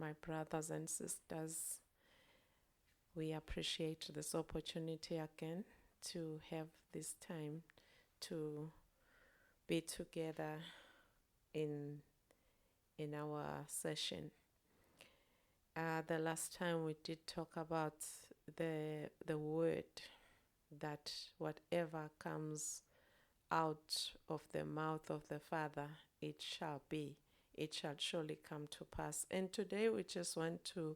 my brothers and sisters. We appreciate this opportunity again to have this time to be together in our session. The last time we did talk about the word, that whatever comes out of the mouth of the Father, it shall be. It shall surely come to pass. And today we just want to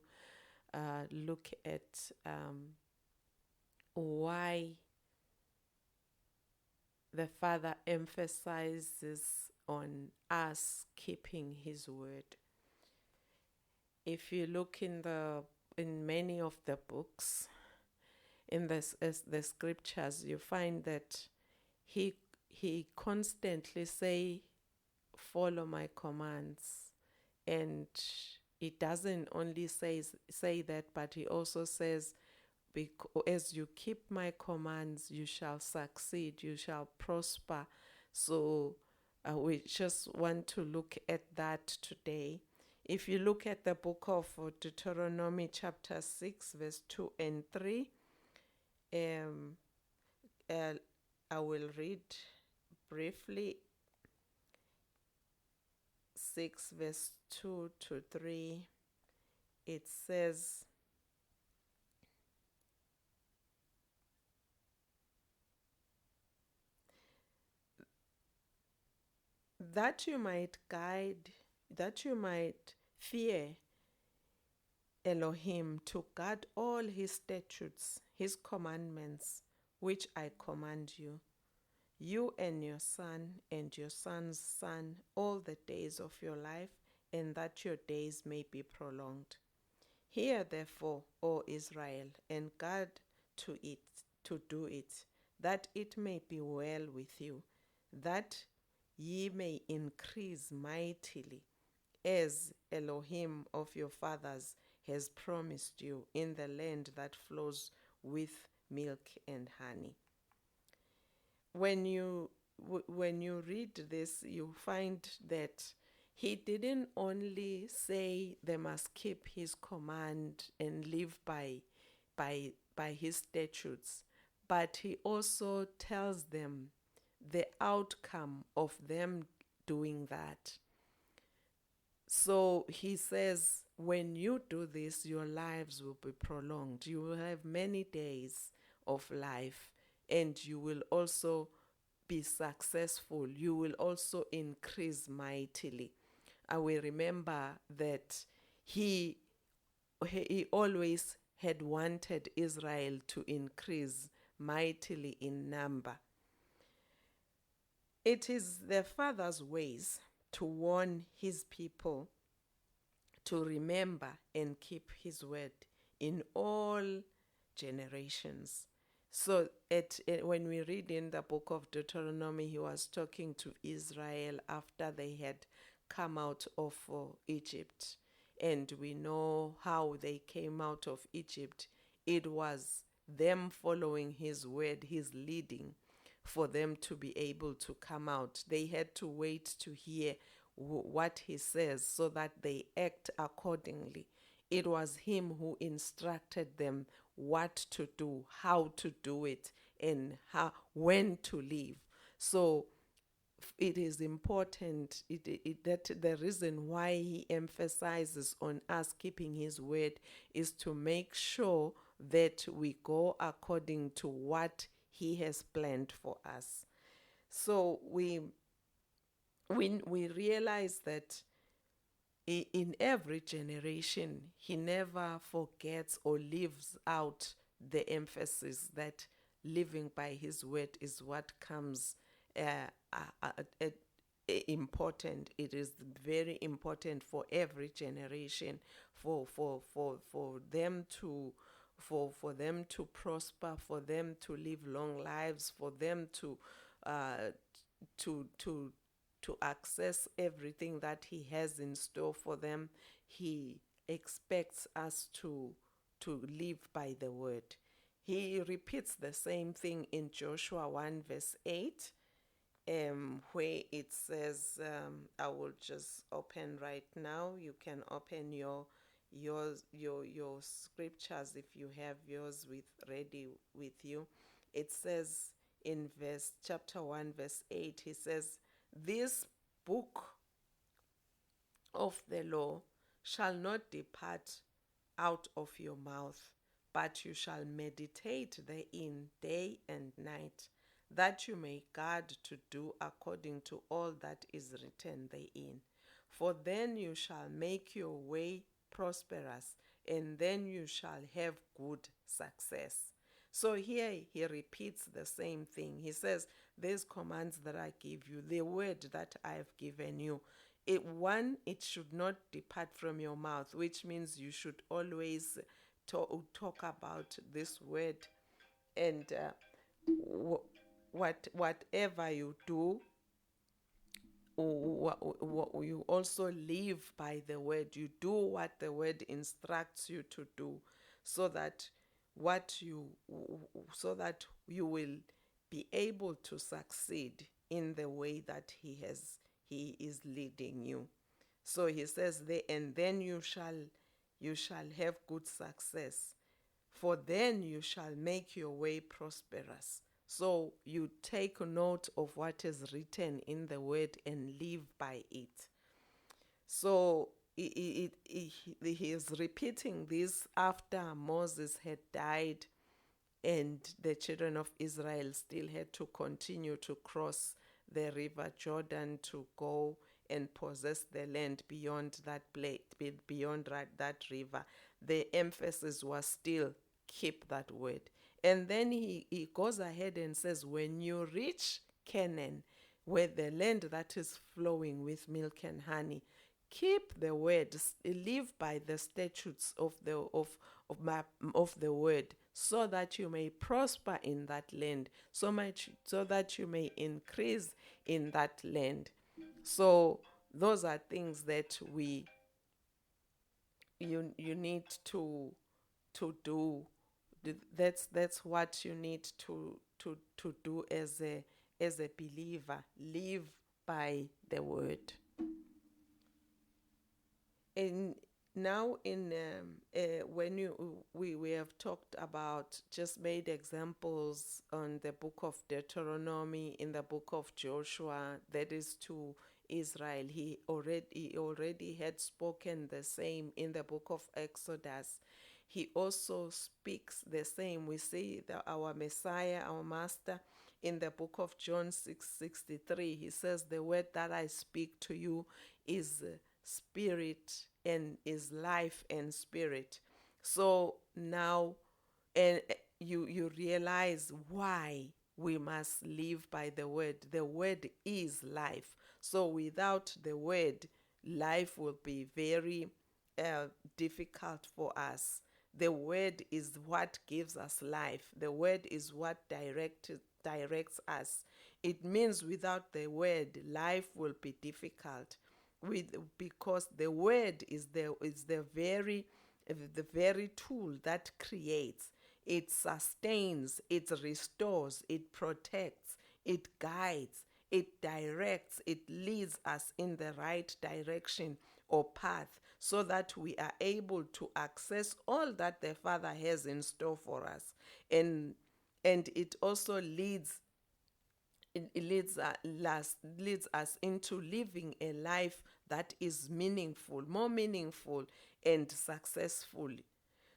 look at why the Father emphasizes on us keeping His word. If you look in many of the books, in the scriptures, you find that he constantly say, "Follow my commands," and he doesn't only say that, but he also says, as you keep my commands, you shall succeed, you shall prosper. So we just want to look at that today. If you look at the book of Deuteronomy chapter 6, verse 2 and 3, I will read briefly 6 verse 2 to 3. It says, that you might fear Elohim, to guard all his statutes, his commandments, which I command you, you and your son and your son's son, all the days of your life, and that your days may be prolonged. Hear therefore, O Israel, and guard to do it, that it may be well with you, that ye may increase mightily, as Elohim of your fathers has promised you, in the land that flows with milk and honey. When you read this, you find that he didn't only say they must keep his command and live by his statutes, but he also tells them the outcome of them doing that. So he says, when you do this, your lives will be prolonged. You will have many days of life, and you will also be successful. You will also increase mightily. I will remember that he always had wanted Israel to increase mightily in number. It is the Father's ways to warn his people to remember and keep his word in all generations. So when we read in the book of Deuteronomy, he was talking to Israel after they had come out of Egypt. And we know how they came out of Egypt. It was them following his word, his leading, for them to be able to come out. They had to wait to hear what he says so that they act accordingly. It was him who instructed them what to do, how to do it, and when to leave. So it is important that the reason why he emphasizes on us keeping his word is to make sure that we go according to what he has planned for us. So we realize that in every generation, he never forgets or leaves out the emphasis that living by his word is what comes important. It is very important for every generation, for them to prosper, for them to live long lives, for them to access everything that he has in store for them. He expects us to live by the word. He repeats the same thing in Joshua 1 verse 8, where it says, I will just open right now. You can open your your scriptures, if you have yours ready with you. It says in chapter 1, verse 8, he says, "This book of the law shall not depart out of your mouth, but you shall meditate therein day and night, that you may guard to do according to all that is written therein. For then you shall make your way prosperous, and then you shall have good success." So here he repeats the same thing. He says, "These commands that I give you, the word that I have given you, it should not depart from your mouth," which means you should always talk about this word, and whatever you do, you also live by the word. You do what the word instructs you to do, so that what you so that you will be able to succeed in the way that he is leading you. So he says, and then you shall have good success, for then you shall make your way prosperous. So you take note of what is written in the word and live by it. So he is repeating this after Moses had died, and the children of Israel still had to continue to cross the river Jordan to go and possess the land beyond beyond that river. The emphasis was still keep that word. And then he goes ahead and says, when you reach Canaan, where the land that is flowing with milk and honey, keep the word, live by the statutes of the word, so that you may prosper in that land, so that you may increase in that land. So those are things that you need to do. That's what you need to do as a believer. Live by the word. And now when we have talked about, just made examples on the book of Deuteronomy, in the book of Joshua, that is to Israel. He already had spoken the same in the book of Exodus. He also speaks the same. We see that our Messiah, our Master, in the book of John 6:63, he says, "The word that I speak to you is spirit and is life and spirit." So now, and you realize why we must live by the word. The word is life. So without the word, life will be very difficult for us. The word is what gives us life. The word is what directs us. It means without the word, life will be difficult. Because the word is the very tool that creates, it sustains, it restores, it protects, it guides, it directs, it leads us in the right direction or path, so that we are able to access all that the Father has in store for us. And it also leads us into living a life that is meaningful, more meaningful and successful.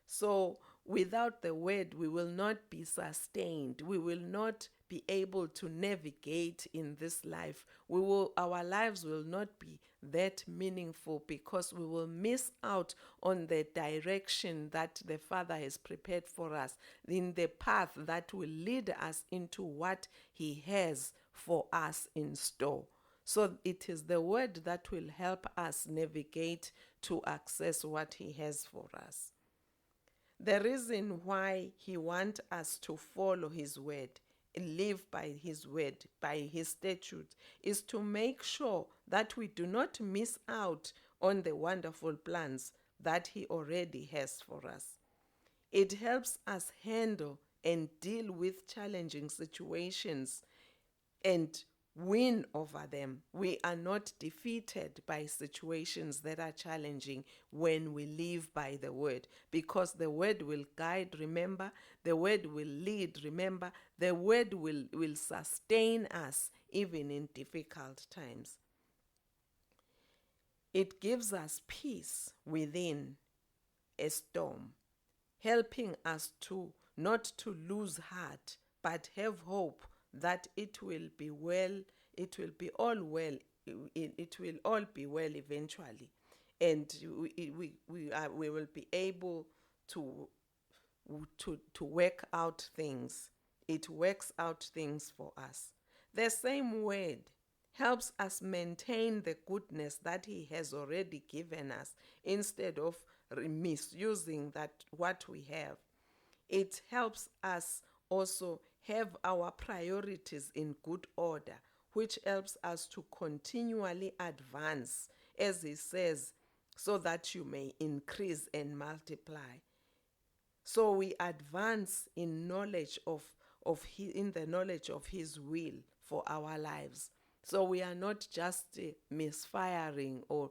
So without the word, we will not be sustained. We will not be able to navigate in this life. Our lives will not be that meaningful, because we will miss out on the direction that the Father has prepared for us, in the path that will lead us into what He has for us in store. So it is the word that will help us navigate to access what He has for us. The reason why He wants us to follow His word, live by His word, by His statutes, is to make sure that we do not miss out on the wonderful plans that He already has for us. It helps us handle and deal with challenging situations, and win over them. We are not defeated by situations that are challenging when we live by the word, because the word will guide, remember, the word will lead, remember, the word will sustain us even in difficult times. It gives us peace within a storm, helping us to not to lose heart, but have hope that it will be well, it will be all well, it will all be well eventually. And we will be able to, to work out things. It works out things for us. The same word helps us maintain the goodness that he has already given us instead of misusing that what we have. It helps us also have our priorities in good order, which helps us to continually advance, as he says, so that you may increase and multiply. So we advance in knowledge in the knowledge of his will for our lives. So we are not just misfiring, or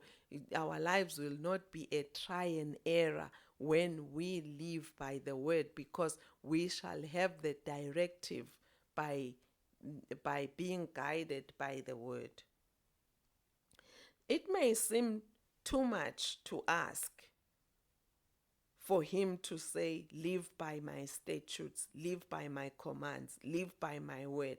our lives will not be a try and error when we live by the word, because we shall have the directive by being guided by the word. It may seem too much to ask for him to say, live by my statutes, live by my commands, live by my word.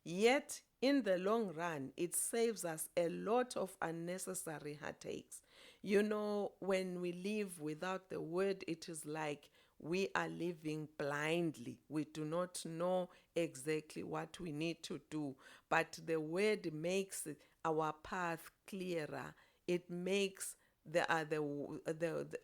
Yet, in the long run, it saves us a lot of unnecessary heartaches. You know, when we live without the word, it is like we are living blindly. We do not know exactly what we need to do, but the word makes our path clearer. It makes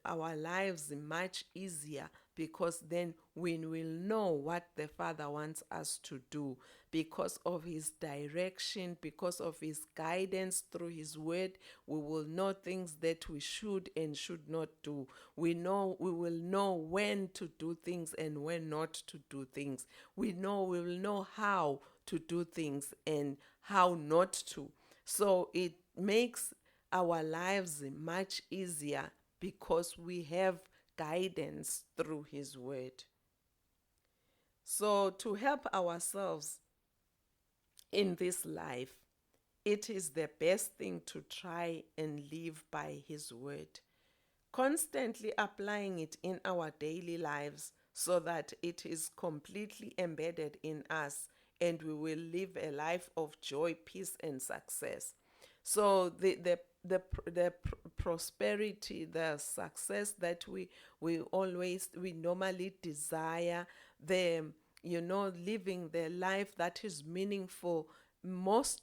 our lives much easier, because then we will know what the Father wants us to do, because of his direction, because of his guidance through his word. We will know things that we should and should not do. We will know when to do things and when not to do things. We will know how to do things and how not to. So it makes our lives much easier because we have guidance through his word. So to help ourselves in this life, it is the best thing to try and live by his word, constantly applying it in our daily lives so that it is completely embedded in us, and we will live a life of joy, peace, and success. So the prosperity, the success that we normally desire, living the life that is meaningful, most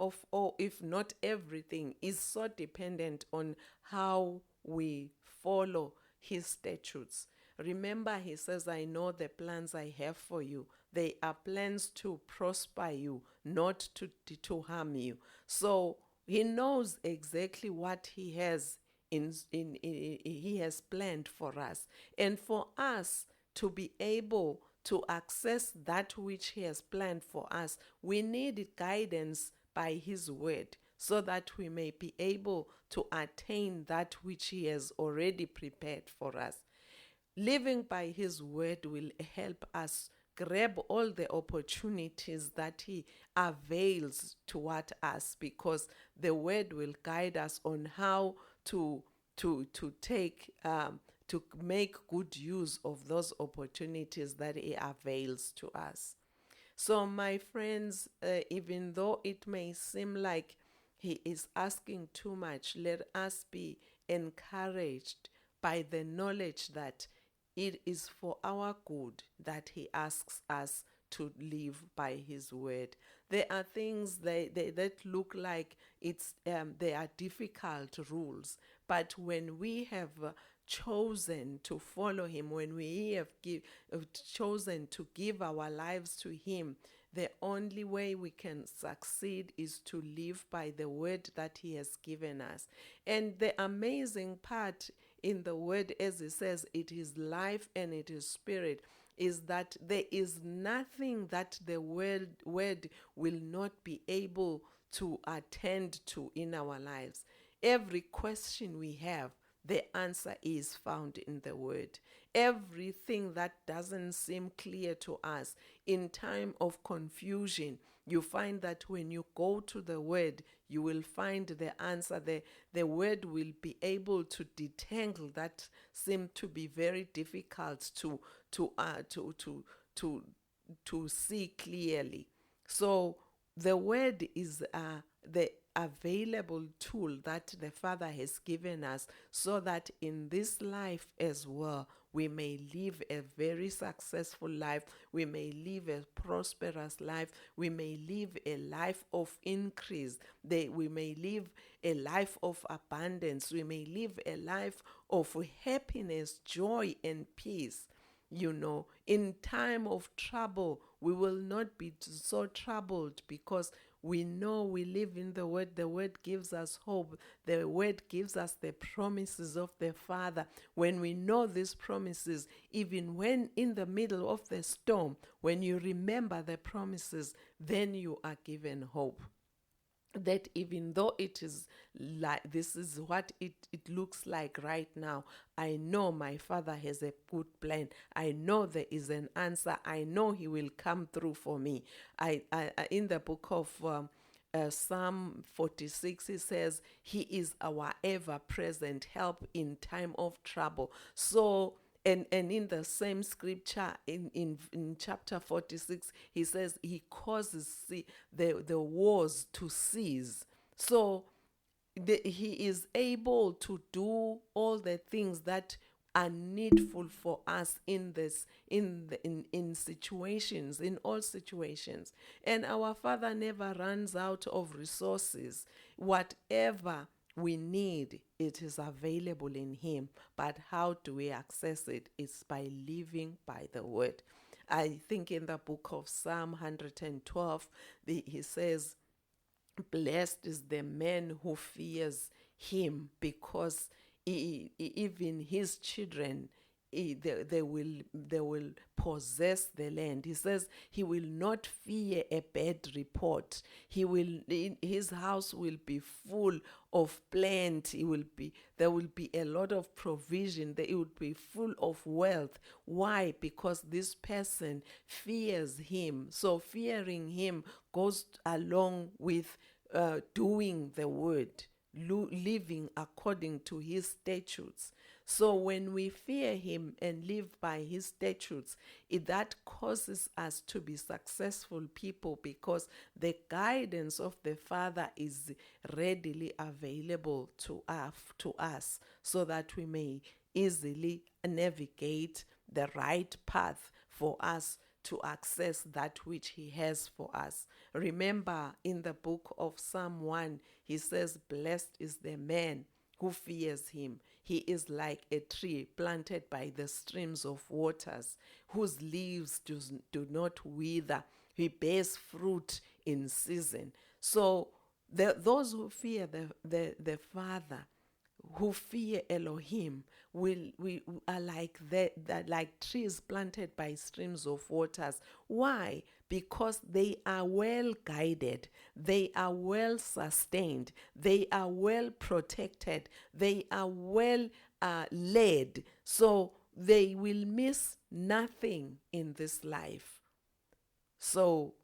of all, if not everything, is so dependent on how we follow his statutes. Remember, he says, I know the plans I have for you. They are plans to prosper you, not to harm you. So he knows exactly what he has he has planned for us. And for us to be able to access that which he has planned for us, we need guidance by his word, so that we may be able to attain that which he has already prepared for us. Living by his word will help us grab all the opportunities that he avails toward us, because the word will guide us on how to make good use of those opportunities that he avails to us. So my friends, even though it may seem like he is asking too much, let us be encouraged by the knowledge that it is for our good that he asks us to live by his word. There are things that look like they are difficult rules, but when we have chosen to follow him, when we have chosen to give our lives to him, the only way we can succeed is to live by the word that he has given us. And the amazing part in the word, as it says, it is life and it is spirit. is that there is nothing that the word will not be able to attend to in our lives. Every question we have, the answer is found in the word. Everything that doesn't seem clear to us in time of confusion, you find that when you go to the word, you will find the answer. The word will be able to detangle that seem to be very difficult to to see clearly. So the word is the available tool that the Father has given us, so that in this life as well, we may live a very successful life, we may live a prosperous life, we may live a life of increase, we may live a life of abundance, we may live a life of happiness, joy, and peace. In time of trouble, we will not be so troubled, because we know we live in the word. The word gives us hope. The word gives us the promises of the Father. When we know these promises, even when in the middle of the storm, when you remember the promises, then you are given hope. That even though it is like this is what it looks like right now, I know my Father has a good plan. I know there is an answer. I know He will come through for me. In the book of Psalm 46, it says, He is our ever-present help in time of trouble. So and in the same scripture, in chapter 46, he says he causes the wars to cease. So he is able to do all the things that are needful for us in situations, in all situations. And our Father never runs out of resources. Whatever we need, it is available in Him. But how do we access it? It's by living by the word. I think in the book of Psalm 112, he says, blessed is the man who fears Him, because even his children, they will possess the land. He says he will not fear a bad report. His house will be full of plenty. There will be a lot of provision. It will be full of wealth. Why? Because this person fears Him. So fearing Him goes along with doing the word, living according to His statutes. So when we fear Him and live by His statutes, that causes us to be successful people, because the guidance of the Father is readily available to us, so that we may easily navigate the right path for us to access that which He has for us. Remember, in the book of Psalm 1, he says, blessed is the man who fears Him. He is like a tree planted by the streams of waters, whose leaves do not wither. He bears fruit in season. So those who fear the Father, who fear Elohim, we are like like trees planted by streams of waters. Why? Because they are well guided, they are well sustained, they are well protected, they are well led. So they will miss nothing in this life. So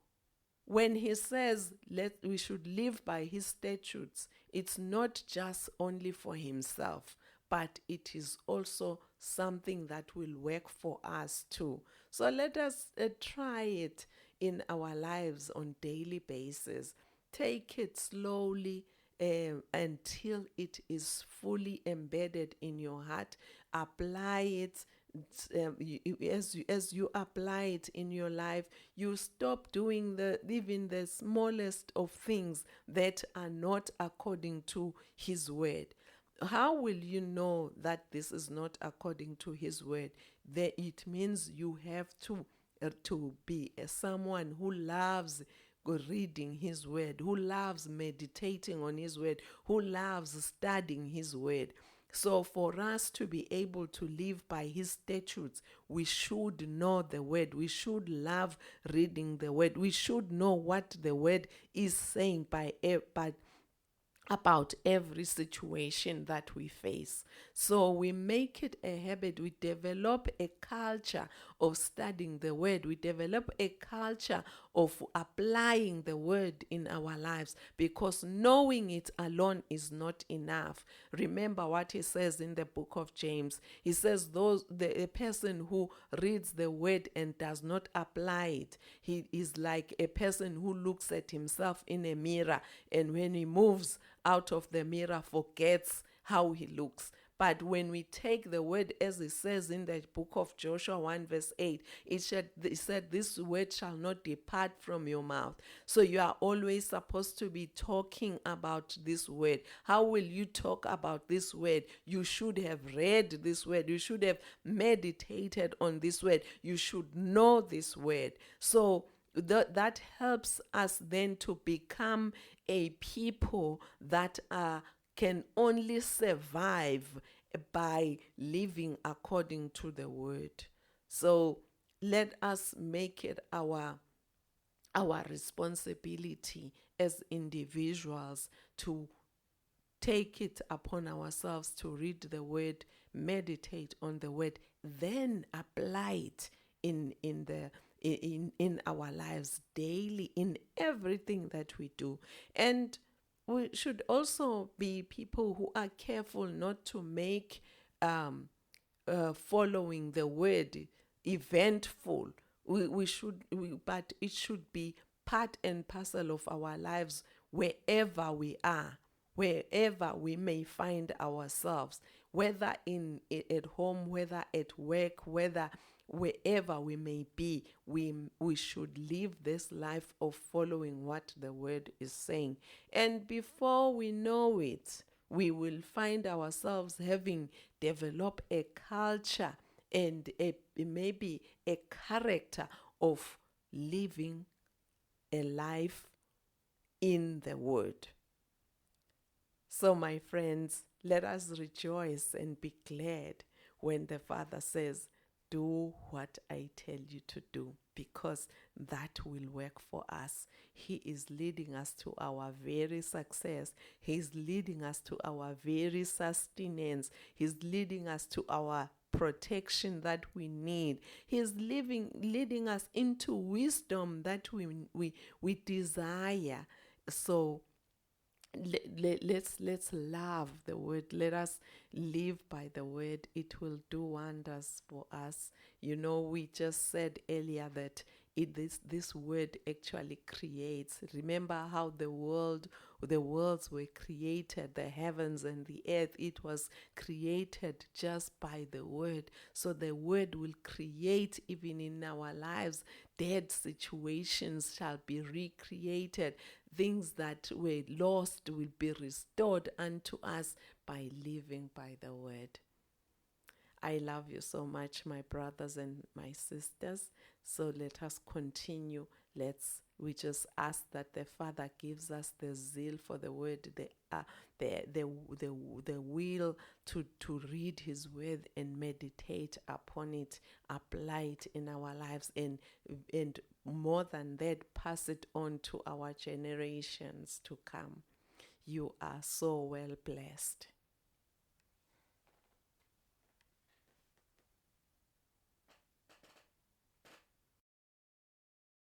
when He says we should live by His statutes, it's not just only for Himself, but it is also something that will work for us too. So let us try it in our lives on daily basis. Take it slowly until it is fully embedded in your heart. Apply it. As you apply it in your life, you stop doing even the smallest of things that are not according to His word. How will you know that this is not according to His word? That it means you have to be someone who loves reading His word, who loves meditating on His word, who loves studying His word. So for us to be able to live by his statutes, we should know the word. We should love reading the word. We should know what the word is saying by about every situation that we face. So we make it a habit. We develop a culture of studying the word. We develop a culture of applying the word in our lives, because knowing it alone is not enough. Remember what he says in the book of James. He says a person who reads the word and does not apply it, he is like a person who looks at himself in a mirror, and when he moves out of the mirror, forgets how he looks. But when we take the word as it says in the book of Joshua 1 verse 8, it said, this word shall not depart from your mouth. So you are always supposed to be talking about this word. How will you talk about this word? You should have read this word. You should have meditated on this word. You should know this word. So that helps us then to become a people that can only survive by living according to the word. So let us make it our responsibility as individuals to take it upon ourselves to read the word, meditate on the word, then apply it in our lives daily, in everything that we do. And we should also be people who are careful not to make following the word eventful. But it should be part and parcel of our lives wherever we are, wherever we may find ourselves, whether at home, whether at work, whether wherever we may be, we should live this life of following what the word is saying. And before we know it, we will find ourselves having developed a culture and maybe a character of living a life in the word. So my friends, let us rejoice and be glad when the Father says, do what I tell you to do, because that will work for us. He is leading us to our very success. He's leading us to our very sustenance. He's leading us to our protection that we need. He's leading us into wisdom that we desire. So let's love the word. Let us live by the word. It will do wonders for us. We just said earlier that this word actually creates. Remember how the worlds were created, the heavens and the earth. It was created just by the word. So the word will create even in our lives. Dead situations shall be recreated. Things that were lost will be restored unto us by living by the word. I love you so much, my brothers and my sisters. So let us continue. We just ask that the Father gives us the zeal for the word, the will to read His word and meditate upon it, apply it in our lives, and more than that, pass it on to our generations to come. You are so well blessed.